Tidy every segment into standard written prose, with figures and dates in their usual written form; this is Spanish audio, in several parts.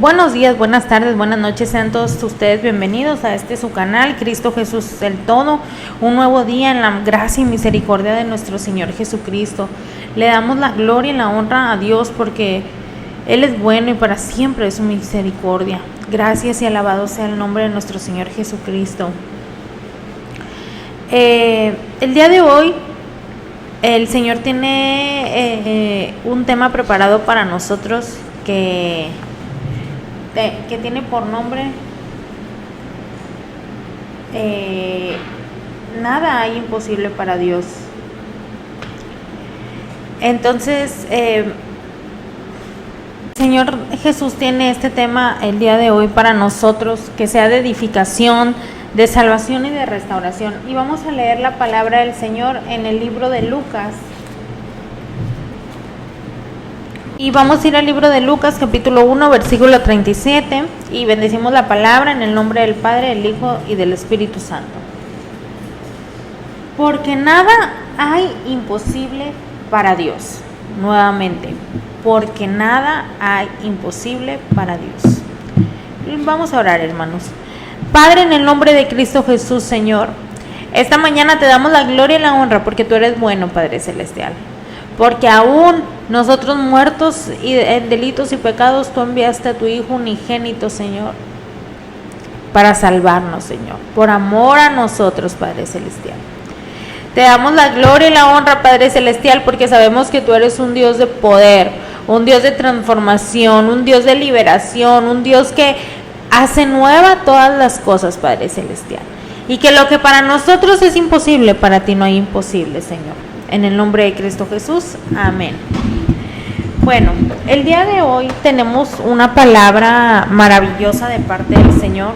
Buenos días, buenas tardes, buenas noches, sean todos ustedes bienvenidos a su canal, Cristo Jesús el Todo, un nuevo día en la gracia y misericordia de nuestro Señor Jesucristo. Le damos la gloria y la honra a Dios porque Él es bueno y para siempre es su misericordia. Gracias y alabado sea el nombre de nuestro Señor Jesucristo. El día de hoy el Señor tiene un tema preparado para nosotros que tiene por nombre nada hay imposible para Dios. Entonces el Señor Jesús tiene este tema el día de hoy para nosotros, que sea de edificación, de salvación y de restauración. Y vamos a leer la palabra del Señor en el libro de Lucas. Y vamos a ir al libro de Lucas, capítulo 1, versículo 37, y bendecimos la palabra en el nombre del Padre, del Hijo y del Espíritu Santo. Porque nada hay imposible para Dios. Nuevamente, porque nada hay imposible para Dios. Vamos a orar, hermanos. Padre, en el nombre de Cristo Jesús, Señor, esta mañana te damos la gloria y la honra porque tú eres bueno, Padre Celestial. Porque aún nosotros muertos en delitos y pecados, tú enviaste a tu Hijo unigénito, Señor, para salvarnos, Señor, por amor a nosotros, Padre Celestial. Te damos la gloria y la honra, Padre Celestial, porque sabemos que tú eres un Dios de poder, un Dios de transformación, un Dios de liberación, un Dios que hace nueva todas las cosas, Padre Celestial. Y que lo que para nosotros es imposible, para ti no hay imposible, Señor. En el nombre de Cristo Jesús, amén. Bueno, el día de hoy tenemos una palabra maravillosa de parte del Señor.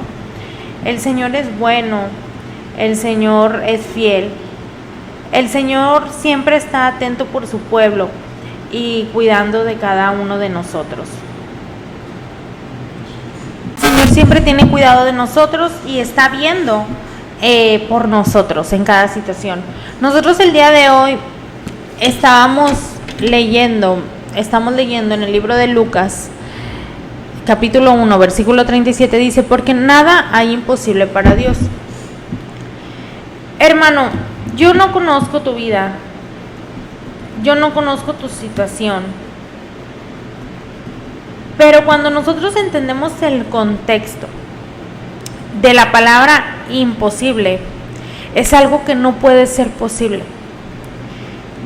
El Señor es bueno, el Señor es fiel. El Señor siempre está atento por su pueblo y cuidando de cada uno de nosotros. El Señor siempre tiene cuidado de nosotros y está viendo por nosotros en cada situación. Nosotros el día de hoy estamos leyendo en el libro de Lucas, capítulo 1, versículo 37, dice, porque nada hay imposible para Dios. Hermano, yo no conozco tu vida, yo no conozco tu situación, pero cuando nosotros entendemos el contexto de la palabra imposible, es algo que no puede ser posible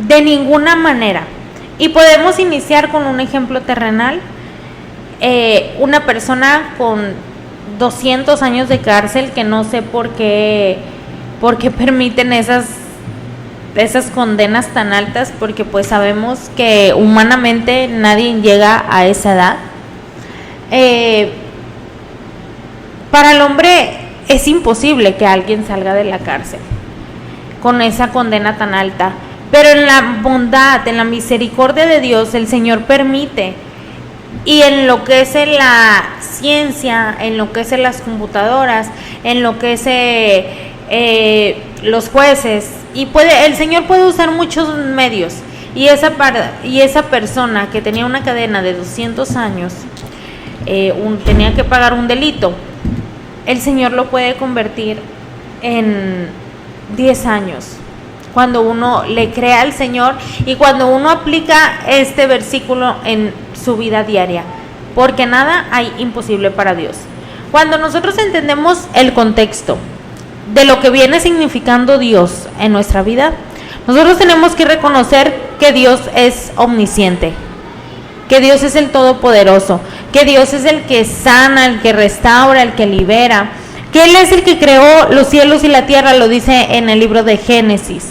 de ninguna manera. Y podemos iniciar con un ejemplo terrenal. Una persona con 200 años de cárcel, que no sé por qué permiten esas condenas tan altas, porque pues sabemos que humanamente nadie llega a esa edad. Para el hombre es imposible que alguien salga de la cárcel con esa condena tan alta, pero en la bondad, en la misericordia de Dios, el Señor permite, y en lo que es en la ciencia, en lo que es en las computadoras, en lo que es los jueces, y el Señor puede usar muchos medios, y esa persona que tenía una cadena de 200 años, tenía que pagar un delito, el Señor lo puede convertir en 10 años, cuando uno le cree al Señor y cuando uno aplica este versículo en su vida diaria, porque nada hay imposible para Dios. Cuando nosotros entendemos el contexto de lo que viene significando Dios en nuestra vida, nosotros tenemos que reconocer que Dios es omnisciente, que Dios es el Todopoderoso, que Dios es el que sana, el que restaura, el que libera, que Él es el que creó los cielos y la tierra, lo dice en el libro de Génesis,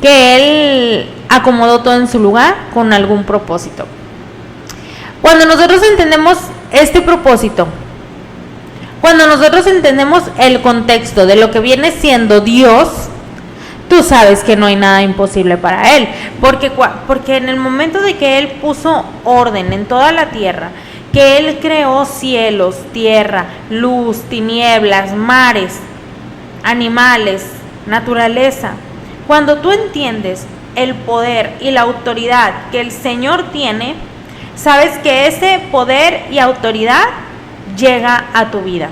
que Él acomodó todo en su lugar con algún propósito. Cuando nosotros entendemos este propósito, cuando nosotros entendemos el contexto de lo que viene siendo Dios, tú sabes que no hay nada imposible para Él, porque en el momento de que Él puso orden en toda la tierra, que Él creó cielos, tierra, luz, tinieblas, mares, animales, naturaleza, cuando tú entiendes el poder y la autoridad que el Señor tiene, sabes que ese poder y autoridad llega a tu vida.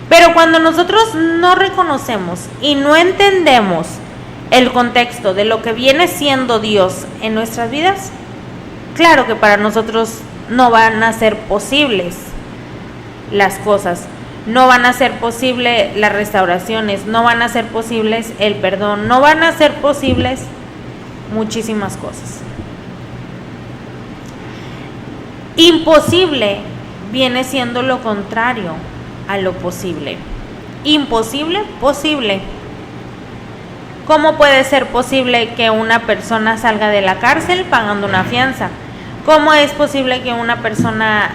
Pero cuando nosotros no reconocemos y no entendemos el contexto de lo que viene siendo Dios en nuestras vidas, claro que para nosotros no van a ser posibles las cosas, no van a ser posibles las restauraciones, no van a ser posibles el perdón, no van a ser posibles muchísimas cosas. Imposible viene siendo lo contrario a lo posible. Imposible, posible. ¿Cómo puede ser posible que una persona salga de la cárcel pagando una fianza? ¿Cómo es posible que una persona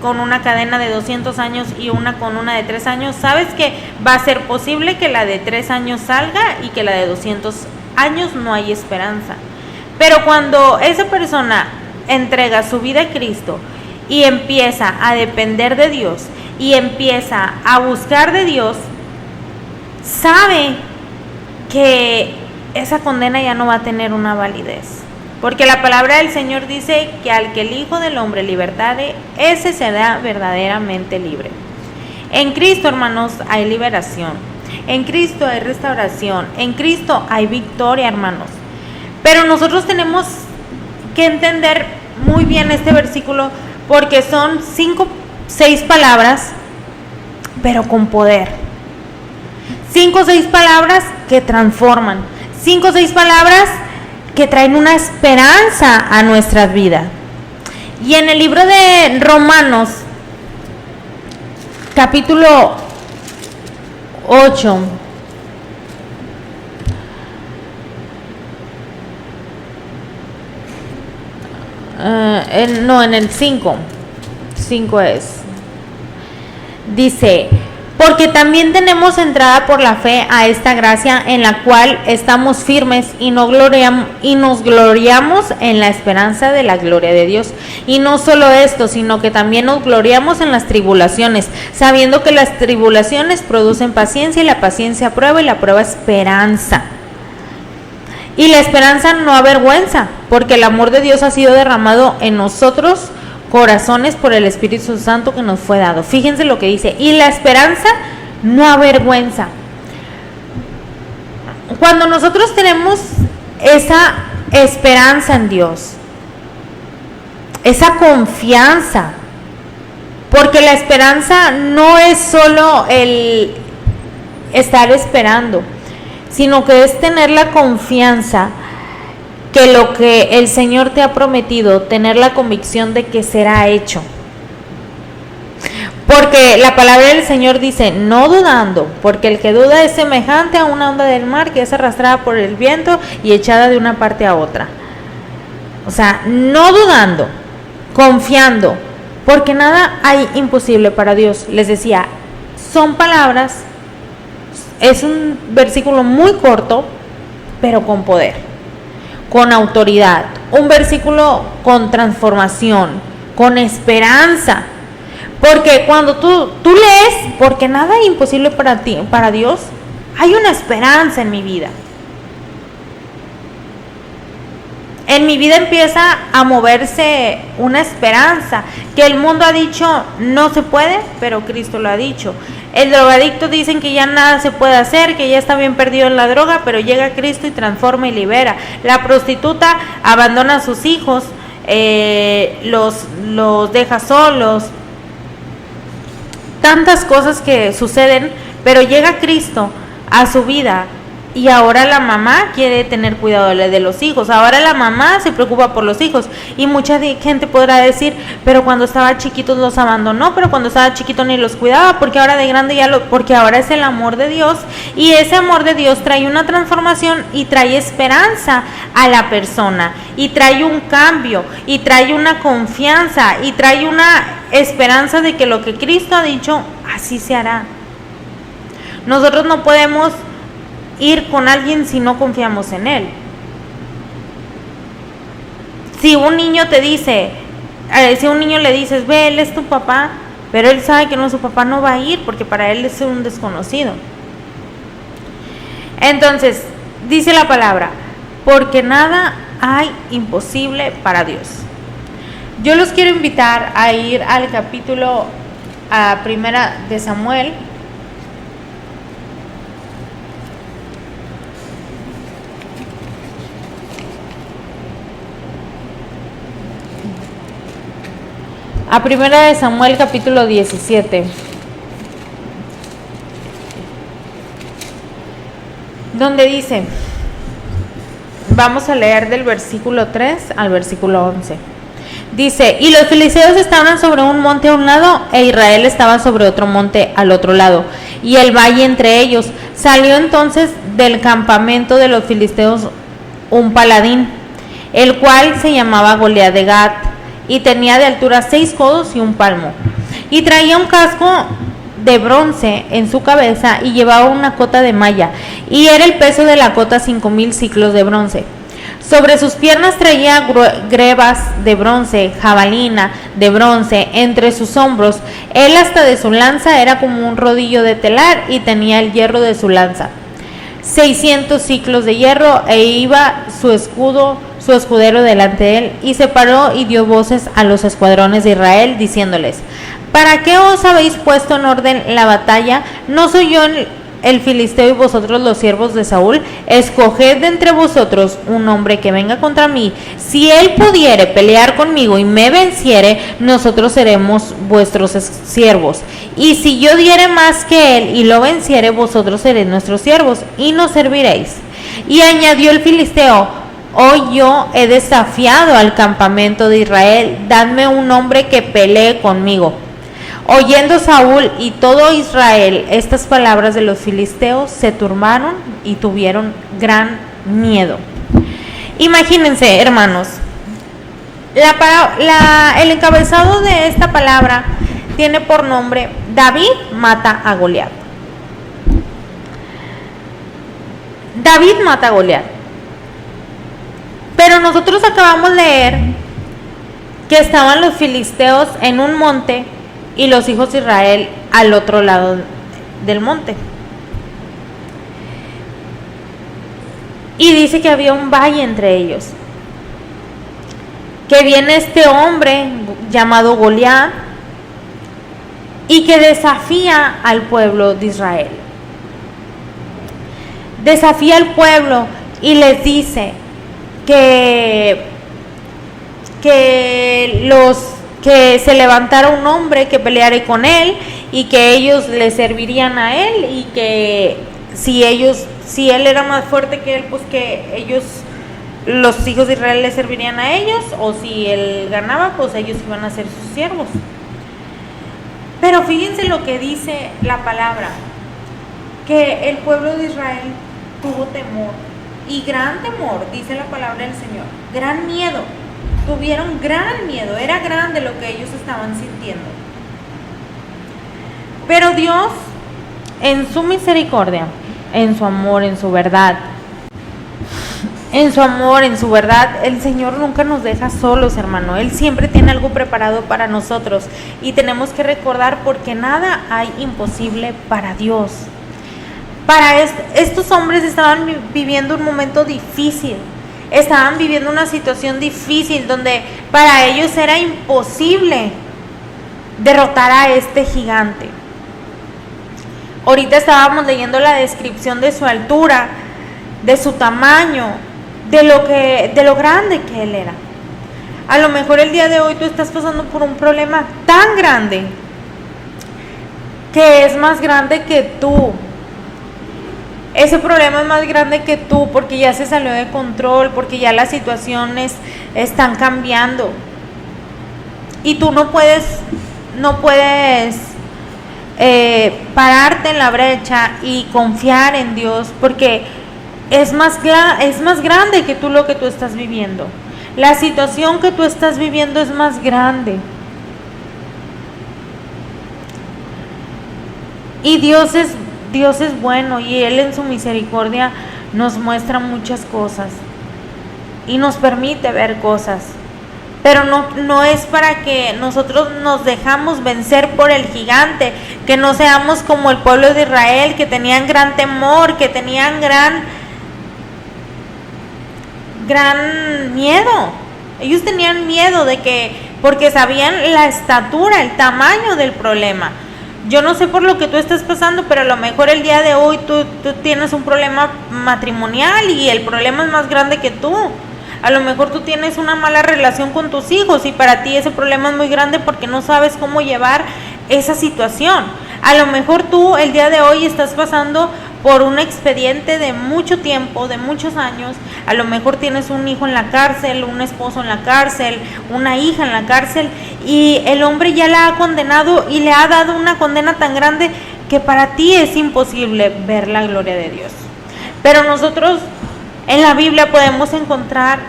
con una cadena de 200 años y una con una de 3 años, sabes que va a ser posible que la de 3 años salga y que la de 200 años no hay esperanza? Pero cuando esa persona entrega su vida a Cristo y empieza a depender de Dios y empieza a buscar de Dios, sabe que esa condena ya no va a tener una validez. Porque la palabra del Señor dice que al que el Hijo del Hombre libertare, ese será verdaderamente libre. En Cristo, hermanos, hay liberación. En Cristo hay restauración. En Cristo hay victoria, hermanos. Pero nosotros tenemos que entender muy bien este versículo porque son 6 palabras, pero con poder. 5 o 6 palabras que transforman. 5 o 6 palabras que traen una esperanza a nuestras vidas. Y en el libro de Romanos, capítulo 8, en el 5 es, dice: porque también tenemos entrada por la fe a esta gracia en la cual estamos firmes y nos gloriamos en la esperanza de la gloria de Dios. Y no solo esto, sino que también nos gloriamos en las tribulaciones, sabiendo que las tribulaciones producen paciencia y la paciencia prueba y la prueba esperanza. Y la esperanza no avergüenza, porque el amor de Dios ha sido derramado en nosotros corazones por el Espíritu Santo que nos fue dado. Fíjense lo que dice: y la esperanza no avergüenza. Cuando nosotros tenemos esa esperanza en Dios, esa confianza, porque la esperanza no es solo el estar esperando, sino que es tener la confianza que lo que el Señor te ha prometido, tener la convicción de que será hecho. Porque la palabra del Señor dice: no dudando, porque el que duda es semejante a una onda del mar que es arrastrada por el viento y echada de una parte a otra. O sea, no dudando, confiando, porque nada hay imposible para Dios. Les decía, son palabras, es un versículo muy corto, pero con poder, con autoridad, un versículo con transformación, con esperanza. Porque cuando tú lees, porque nada es imposible para ti, para Dios, hay una esperanza en mi vida. En mi vida empieza a moverse una esperanza, que el mundo ha dicho no se puede, pero Cristo lo ha dicho. El drogadicto dicen que ya nada se puede hacer, que ya está bien perdido en la droga, pero llega Cristo y transforma y libera. La prostituta abandona a sus hijos, los deja solos. Tantas cosas que suceden, pero llega Cristo a su vida. Y ahora la mamá quiere tener cuidado de los hijos. Ahora la mamá se preocupa por los hijos. Y mucha gente podrá decir: pero cuando estaba chiquitos los abandonó, pero cuando estaba chiquito ni los cuidaba, porque ahora de grande porque ahora es el amor de Dios. Y ese amor de Dios trae una transformación y trae esperanza a la persona. Y trae un cambio, y trae una confianza, y trae una esperanza de que lo que Cristo ha dicho, así se hará. Nosotros no podemos ir con alguien si no confiamos en él. Si un niño te dice, si a un niño le dices: ve, él es tu papá, pero él sabe que no, su papá no va a ir porque para él es un desconocido. Entonces, dice la palabra: porque nada hay imposible para Dios. Yo los quiero invitar a ir al capítulo a Primera de Samuel. A Primera de Samuel capítulo 17. Donde dice, vamos a leer del versículo 3 al versículo 11. Dice, y los filisteos estaban sobre un monte a un lado, e Israel estaba sobre otro monte al otro lado, y el valle entre ellos. Salió entonces del campamento de los filisteos un paladín, el cual se llamaba Goliat de Gat, y tenía de altura 6 codos y un palmo, y traía un casco de bronce en su cabeza, y llevaba una cota de malla, y era el peso de la cota 5,000 siclos de bronce. Sobre sus piernas traía grebas de bronce, jabalina de bronce entre sus hombros. Él hasta de su lanza era como un rodillo de telar, y tenía el hierro de su lanza 600 siclos de hierro, e iba su escudero delante de él, y se paró y dio voces a los escuadrones de Israel, diciéndoles, ¿para qué os habéis puesto en orden la batalla? ¿No soy yo el filisteo y vosotros los siervos de Saúl? Escoged de entre vosotros un hombre que venga contra mí. Si él pudiere pelear conmigo y me venciere, nosotros seremos vuestros siervos. Y si yo diere más que él y lo venciere, vosotros seréis nuestros siervos y nos serviréis. Y añadió el filisteo, hoy yo he desafiado al campamento de Israel, dadme un hombre que pelee conmigo. Oyendo Saúl y todo Israel estas palabras de los filisteos, se turbaron y tuvieron gran miedo. Imagínense, hermanos, el encabezado de esta palabra tiene por nombre David mata a Goliat. David mata a Goliat. Pero nosotros acabamos de leer que estaban los filisteos en un monte y los hijos de Israel al otro lado del monte. Y dice que había un valle entre ellos. Que viene este hombre llamado Goliat y que desafía al pueblo de Israel. Desafía al pueblo y les dice que se levantara un hombre que peleara con él, y que ellos le servirían a él, y que si él era más fuerte que él, pues que ellos, los hijos de Israel, le servirían a ellos, o si él ganaba, pues ellos iban a ser sus siervos. Pero fíjense lo que dice la palabra, que el pueblo de Israel tuvo temor, y gran temor, dice la palabra del Señor, gran miedo. Tuvieron gran miedo, era grande lo que ellos estaban sintiendo. Pero Dios, en su misericordia, en su amor, en su verdad, el Señor nunca nos deja solos, hermano. Él siempre tiene algo preparado para nosotros, y tenemos que recordar, porque nada hay imposible para Dios. Para estos hombres estaban viviendo un momento difícil. Estaban viviendo una situación difícil donde para ellos era imposible derrotar a este gigante. Ahorita estábamos leyendo la descripción de su altura, de su tamaño, de lo grande que él era. A lo mejor el día de hoy tú estás pasando por un problema tan grande que es más grande que tú. Ese problema es más grande que tú, porque ya se salió de control, porque ya las situaciones están cambiando. Y tú no puedes pararte en la brecha y confiar en Dios, porque es más grande que tú lo que tú estás viviendo. La situación que tú estás viviendo es más grande. Y Dios es bueno, y Él en su misericordia nos muestra muchas cosas y nos permite ver cosas, pero no es para que nosotros nos dejamos vencer por el gigante, que no seamos como el pueblo de Israel, que tenían gran temor, que tenían gran miedo. Ellos tenían miedo de que porque sabían la estatura, el tamaño del problema. Yo no sé por lo que tú estás pasando, pero a lo mejor el día de hoy tú tienes un problema matrimonial y el problema es más grande que tú. A lo mejor tú tienes una mala relación con tus hijos y para ti ese problema es muy grande porque no sabes cómo llevar esa situación. A lo mejor tú el día de hoy estás pasando por un expediente de mucho tiempo, de muchos años. A lo mejor tienes un hijo en la cárcel, un esposo en la cárcel, una hija en la cárcel, y el hombre ya la ha condenado y le ha dado una condena tan grande que para ti es imposible ver la gloria de Dios. Pero nosotros en la Biblia podemos encontrar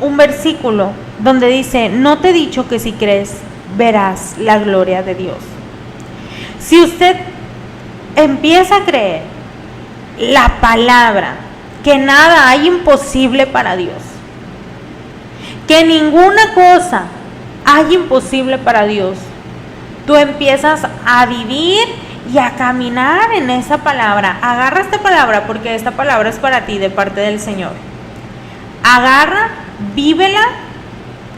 un versículo donde dice: no te he dicho que si crees verás la gloria de Dios. Si usted empieza a creer la palabra, que nada hay imposible para Dios, que ninguna cosa hay imposible para Dios, tú empiezas a vivir y a caminar en esa palabra. Agarra esta palabra, porque esta palabra es para ti de parte del Señor. Agarra, vívela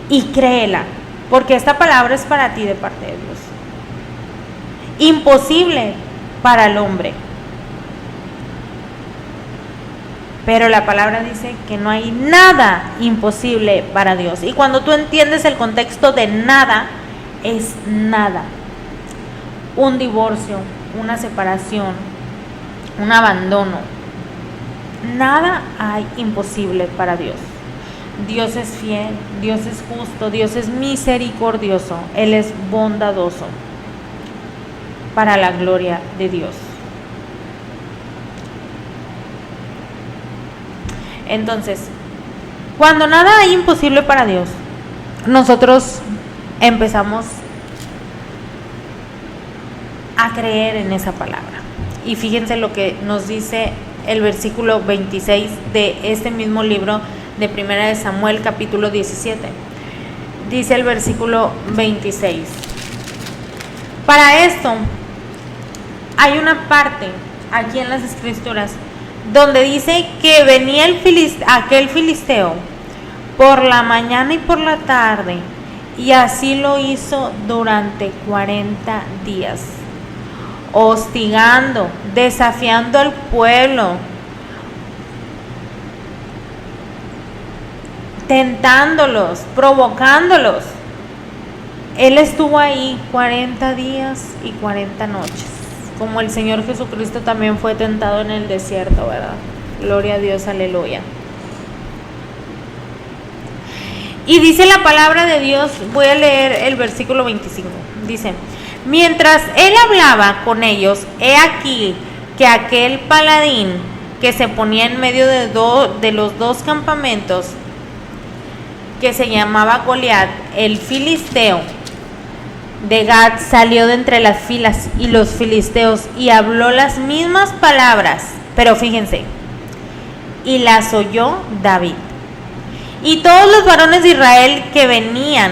y créela, porque esta palabra es para ti de parte de Dios. Imposible para el hombre, pero la palabra dice que no hay nada imposible para Dios. Y cuando tú entiendes el contexto de nada, es nada. Un divorcio, una separación, un abandono, nada hay imposible para Dios. Dios es fiel, Dios es justo, Dios es misericordioso, Él es bondadoso, para la gloria de Dios. Entonces, cuando nada hay imposible para Dios, nosotros empezamos a creer en esa palabra. Y fíjense lo que nos dice el versículo 26 de este mismo libro de Primera de Samuel, capítulo 17. Dice el versículo 26: para esto hay una parte aquí en las Escrituras donde dice que venía aquel filisteo por la mañana y por la tarde, y así lo hizo durante 40 días, hostigando, desafiando al pueblo, tentándolos, provocándolos. Él estuvo ahí 40 días y 40 noches. Como el Señor Jesucristo también fue tentado en el desierto, ¿verdad? Gloria a Dios, aleluya. Y dice la palabra de Dios, voy a leer el versículo 25. Dice: mientras él hablaba con ellos, he aquí que aquel paladín que se ponía en medio de los dos campamentos, que se llamaba Goliat, el filisteo de Gat, salió de entre las filas y los filisteos y habló las mismas palabras, pero fíjense, y las oyó David. Y todos los varones de Israel que veían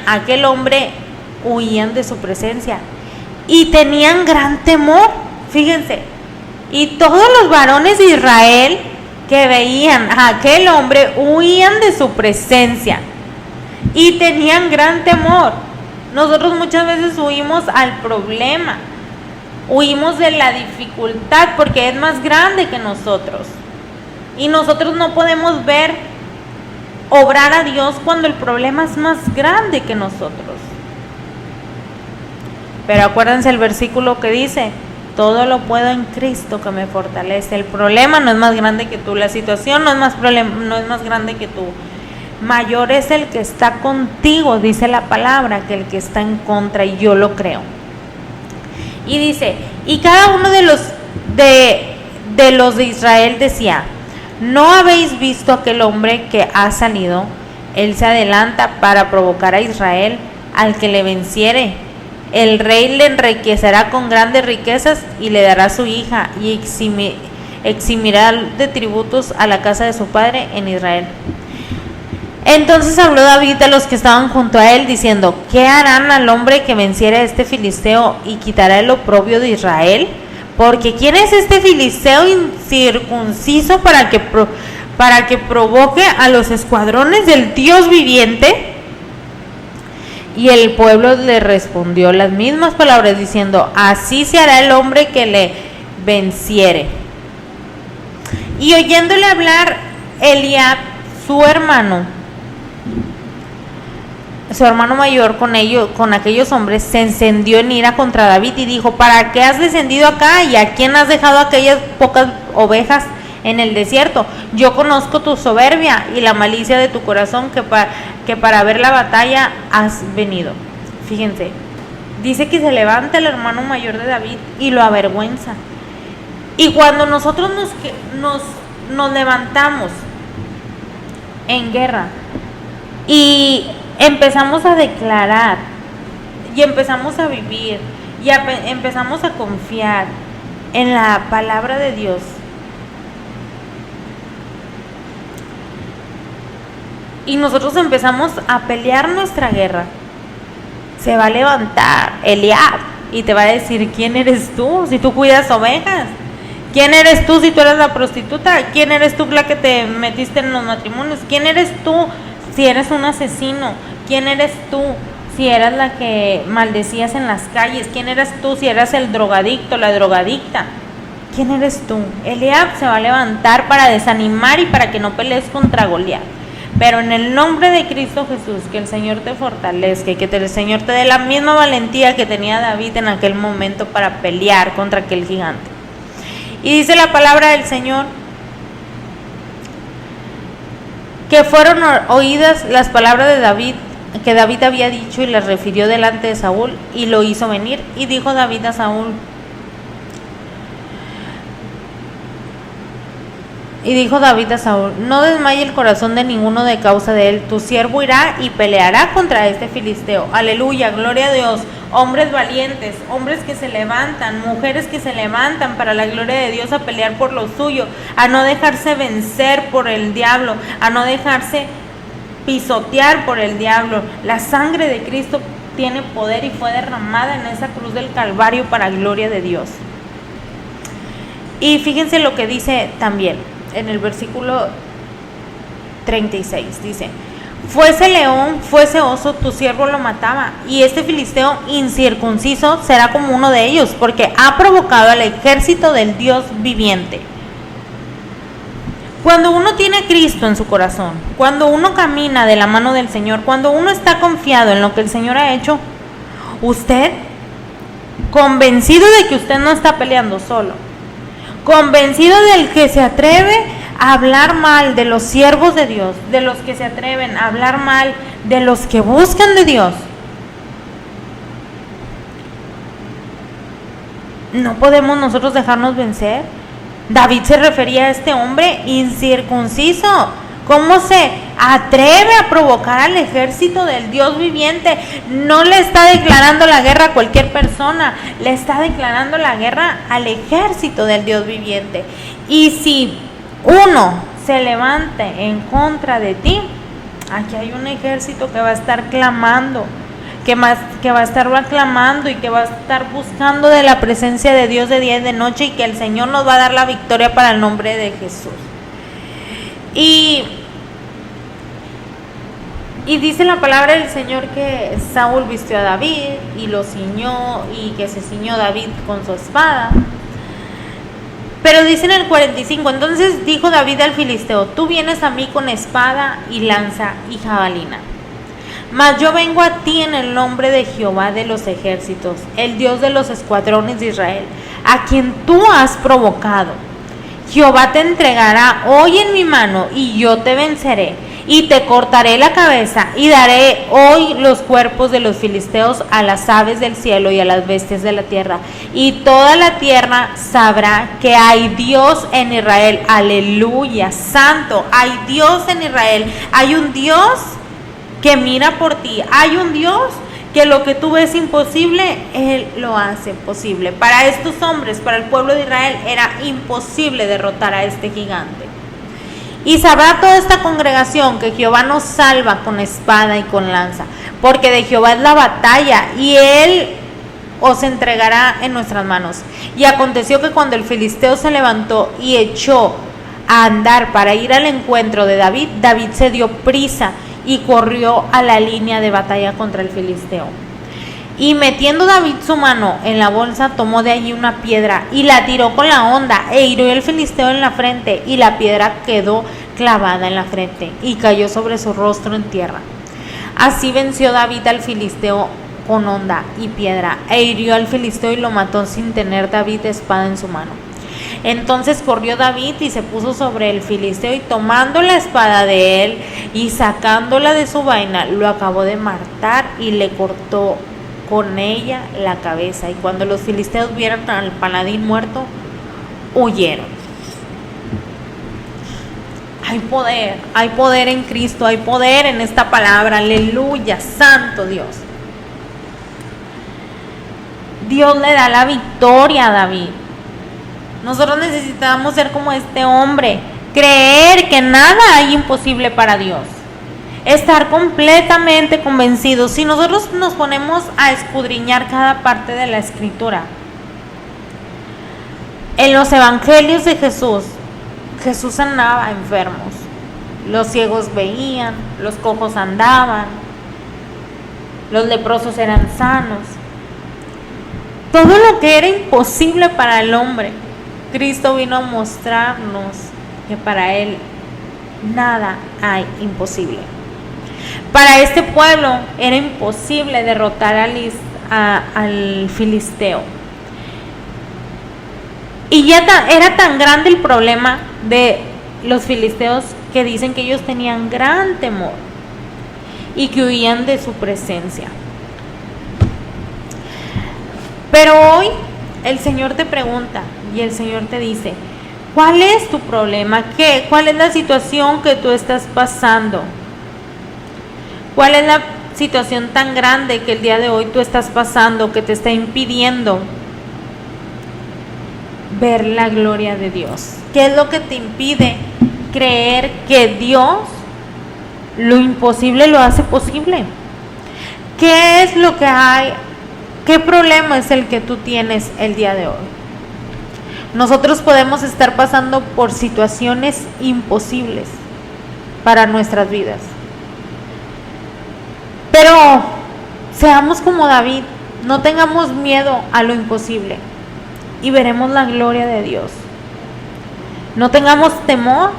a aquel hombre, huían de su presencia y tenían gran temor. Fíjense, y todos los varones de Israel que veían a aquel hombre huían de su presencia y tenían gran temor. Nosotros muchas veces huimos al problema, huimos de la dificultad porque es más grande que nosotros, y nosotros no podemos ver obrar a Dios cuando el problema es más grande que nosotros. Pero acuérdense el versículo que dice: todo lo puedo en Cristo que me fortalece. El problema no es más grande que tú, la situación no es más grande que tú. Mayor es el que está contigo, dice la palabra, que el que está en contra, y yo lo creo. Y dice: y cada uno de los de Israel decía: ¿no habéis visto aquel hombre que ha salido? Él se adelanta para provocar a Israel. Al que le venciere, el rey le enriquecerá con grandes riquezas y le dará su hija, y eximirá de tributos a la casa de su padre en Israel. Entonces habló David a los que estaban junto a él, diciendo: ¿qué harán al hombre que venciere a este filisteo y quitará el oprobio de Israel? Porque ¿quién es este filisteo incircunciso para que provoque a los escuadrones del Dios viviente? Y el pueblo le respondió las mismas palabras diciendo: así se hará el hombre que le venciere. Y oyéndole hablar Eliab, su hermano mayor, con aquellos hombres, se encendió en ira contra David y dijo: ¿para qué has descendido acá? ¿Y a quién has dejado aquellas pocas ovejas en el desierto? Yo conozco tu soberbia y la malicia de tu corazón, que para ver la batalla has venido. Fíjense, dice que se levanta el hermano mayor de David y lo avergüenza. Y cuando nosotros nos levantamos en guerra y empezamos a declarar y empezamos a vivir y empezamos a confiar en la palabra de Dios, y nosotros empezamos a pelear nuestra guerra, se va a levantar Eliab y te va a decir: ¿quién eres tú si tú cuidas ovejas? ¿Quién eres tú si tú eres la prostituta? ¿Quién eres tú la que te metiste en los matrimonios? ¿Quién eres tú si eres un asesino? ¿Quién eres tú si eras la que maldecías en las calles? ¿Quién eres tú si eras el drogadicto, la drogadicta? ¿Quién eres tú? Eliab se va a levantar para desanimar y para que no pelees contra Goliat. Pero en el nombre de Cristo Jesús, que el Señor te fortalezca y que el Señor te dé la misma valentía que tenía David en aquel momento para pelear contra aquel gigante. Y dice la palabra del Señor que fueron oídas las palabras de David, que David había dicho, y las refirió delante de Saúl, y lo hizo venir. Y dijo David a Saúl: no desmaye el corazón de ninguno de causa de él. Tu siervo irá y peleará contra este filisteo. Aleluya, gloria a Dios. Hombres valientes, hombres que se levantan, mujeres que se levantan para la gloria de Dios a pelear por lo suyo, a no dejarse vencer por el diablo, a no dejarse pisotear por el diablo. La sangre de Cristo tiene poder y fue derramada en esa cruz del Calvario para gloria de Dios. Y fíjense lo que dice también en el versículo 36, dice: fuese león, fuese oso, tu siervo lo mataba, y este filisteo incircunciso será como uno de ellos, porque ha provocado al ejército del Dios viviente. Cuando uno tiene a Cristo en su corazón, cuando uno camina de la mano del Señor, cuando uno está confiado en lo que el Señor ha hecho, usted, convencido de que usted no está peleando solo, convencido del que se atreve a hablar mal de los siervos de Dios, de los que se atreven a hablar mal de los que buscan de Dios, no podemos nosotros dejarnos vencer. David se refería a este hombre incircunciso. ¿Cómo se atreve a provocar al ejército del Dios viviente? No le está declarando la guerra a cualquier persona, le está declarando la guerra al ejército del Dios viviente. Y si uno se levante en contra de ti, aquí hay un ejército que va a estar clamando, que va a estar clamando y que va a estar buscando de la presencia de Dios de día y de noche, y que el Señor nos va a dar la victoria para el nombre de Jesús. Y dice la palabra del Señor que Saúl vistió a David y lo ciñó, y que se ciñó David con su espada. Pero dice en el 45: entonces dijo David al filisteo: tú vienes a mí con espada y lanza y jabalina, mas yo vengo a ti en el nombre de Jehová de los ejércitos, el Dios de los escuadrones de Israel, a quien tú has provocado. Jehová te entregará hoy en mi mano, y yo te venceré, y te cortaré la cabeza, y daré hoy los cuerpos de los filisteos a las aves del cielo y a las bestias de la tierra, y toda la tierra sabrá que hay Dios en Israel. Aleluya, santo, hay Dios en Israel, hay un Dios que mira por ti, hay un Dios que lo que tú ves imposible, Él lo hace posible. Para estos hombres, para el pueblo de Israel, era imposible derrotar a este gigante. Y sabrá toda esta congregación que Jehová nos salva con espada y con lanza, porque de Jehová es la batalla, y Él os entregará en nuestras manos. Y aconteció que cuando el filisteo se levantó y echó a andar para ir al encuentro de David, David se dio prisa y corrió a la línea de batalla contra el filisteo. Y metiendo David su mano en la bolsa, tomó de allí una piedra y la tiró con la honda e hirió al filisteo en la frente, y la piedra quedó clavada en la frente y cayó sobre su rostro en tierra. Así venció David al filisteo con honda y piedra, e hirió al filisteo y lo mató sin tener David espada en su mano. Entonces corrió David y se puso sobre el filisteo, y tomando la espada de él y sacándola de su vaina, lo acabó de matar y le cortó con ella la cabeza. Y cuando los filisteos vieron al paladín muerto, huyeron. Hay poder en Cristo, hay poder en esta palabra. Aleluya, santo Dios. Dios le da la victoria a David. Nosotros necesitamos ser como este hombre, creer que nada hay imposible para Dios, estar completamente convencidos. Si nosotros nos ponemos a escudriñar cada parte de la Escritura, en los evangelios de Jesús sanaba enfermos, los ciegos veían, los cojos andaban, los leprosos eran sanos. Todo lo que era imposible para el hombre, Cristo vino a mostrarnos que para Él nada hay imposible. Para este pueblo era imposible derrotar al filisteo. Y ya era tan grande el problema de los filisteos que dicen que ellos tenían gran temor y que huían de su presencia. Pero hoy el Señor te pregunta y el Señor te dice: ¿cuál es tu problema? ¿Cuál es la situación que tú estás pasando? ¿Cuál es la situación tan grande que el día de hoy tú estás pasando, que te está impidiendo ver la gloria de Dios? ¿Qué es lo que te impide creer que Dios lo imposible lo hace posible? ¿Qué es lo que hay? ¿Qué problema es el que tú tienes el día de hoy? Nosotros podemos estar pasando por situaciones imposibles para nuestras vidas, pero seamos como David, no tengamos miedo a lo imposible y veremos la gloria de Dios. No tengamos temor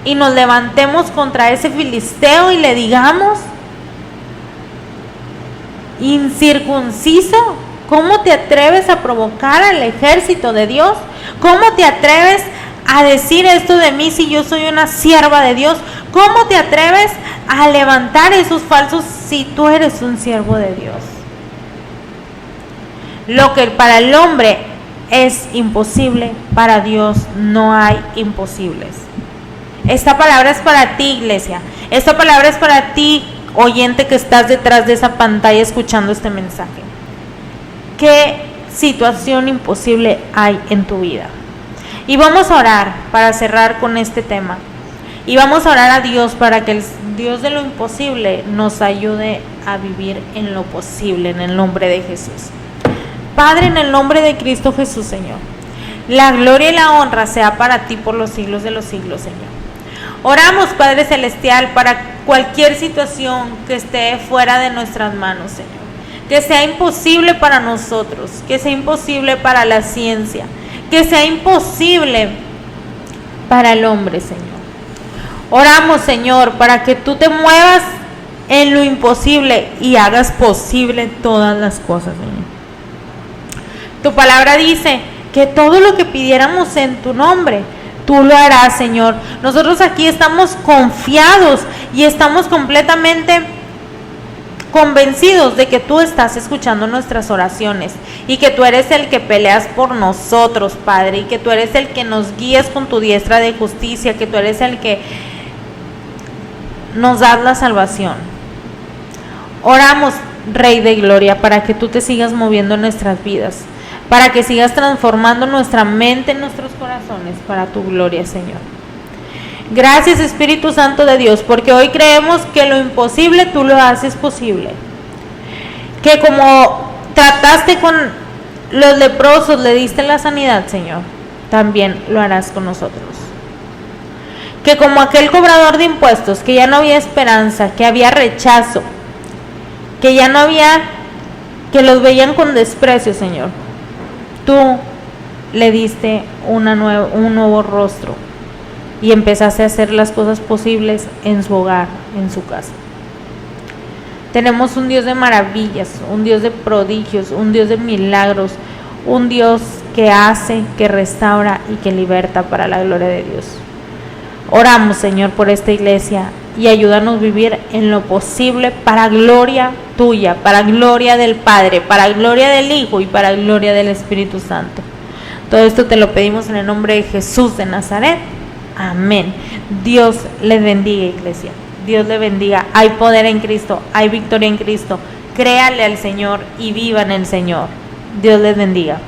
y nos levantemos contra ese filisteo y le digamos: incircunciso, ¿cómo te atreves a provocar al ejército de Dios? ¿Cómo te atreves a decir esto de mí si yo soy una sierva de Dios? ¿Cómo te atreves a levantar esos falsos si tú eres un siervo de Dios? Lo que para el hombre es imposible, para Dios no hay imposibles. Esta palabra es para ti, iglesia. Esta palabra es para ti, oyente, que estás detrás de esa pantalla escuchando este mensaje. ¿Qué situación imposible hay en tu vida? Y vamos a orar para cerrar con este tema. Y vamos a orar a Dios para que el Dios de lo imposible nos ayude a vivir en lo posible, en el nombre de Jesús. Padre, en el nombre de Cristo Jesús, Señor, la gloria y la honra sea para ti por los siglos de los siglos, Señor. Oramos, Padre Celestial, para cualquier situación que esté fuera de nuestras manos, Señor, que sea imposible para nosotros, que sea imposible para la ciencia, que sea imposible para el hombre, Señor. Oramos, Señor, para que tú te muevas en lo imposible y hagas posible todas las cosas, Señor. Tu palabra dice que todo lo que pidiéramos en tu nombre, tú lo harás, Señor. Nosotros aquí estamos confiados y estamos completamente convencidos de que tú estás escuchando nuestras oraciones y que tú eres el que peleas por nosotros, Padre, y que tú eres el que nos guías con tu diestra de justicia, que tú eres el que nos das la salvación. Oramos, Rey de Gloria, para que tú te sigas moviendo en nuestras vidas, para que sigas transformando nuestra mente, nuestros corazones, para tu gloria, Señor. Gracias, Espíritu Santo de Dios, porque hoy creemos que lo imposible tú lo haces posible. Que como trataste con los leprosos, le diste la sanidad, Señor, también lo harás con nosotros. que como aquel cobrador de impuestos, que ya no había esperanza, que había rechazo, que ya no había, que los veían con desprecio, Señor, tú le diste un nuevo rostro y empezaste a hacer las cosas posibles en su hogar, en su casa. Tenemos un Dios de maravillas, un Dios de prodigios, un Dios de milagros, un Dios que hace, que restaura y que liberta para la gloria de Dios. Oramos, Señor, por esta iglesia y ayúdanos a vivir en lo posible para gloria tuya, para gloria del Padre, para gloria del Hijo y para gloria del Espíritu Santo. Todo esto te lo pedimos en el nombre de Jesús de Nazaret. Amén. Dios les bendiga, iglesia. Dios le bendiga. Hay poder en Cristo, hay victoria en Cristo. Créale al Señor y viva en el Señor. Dios les bendiga.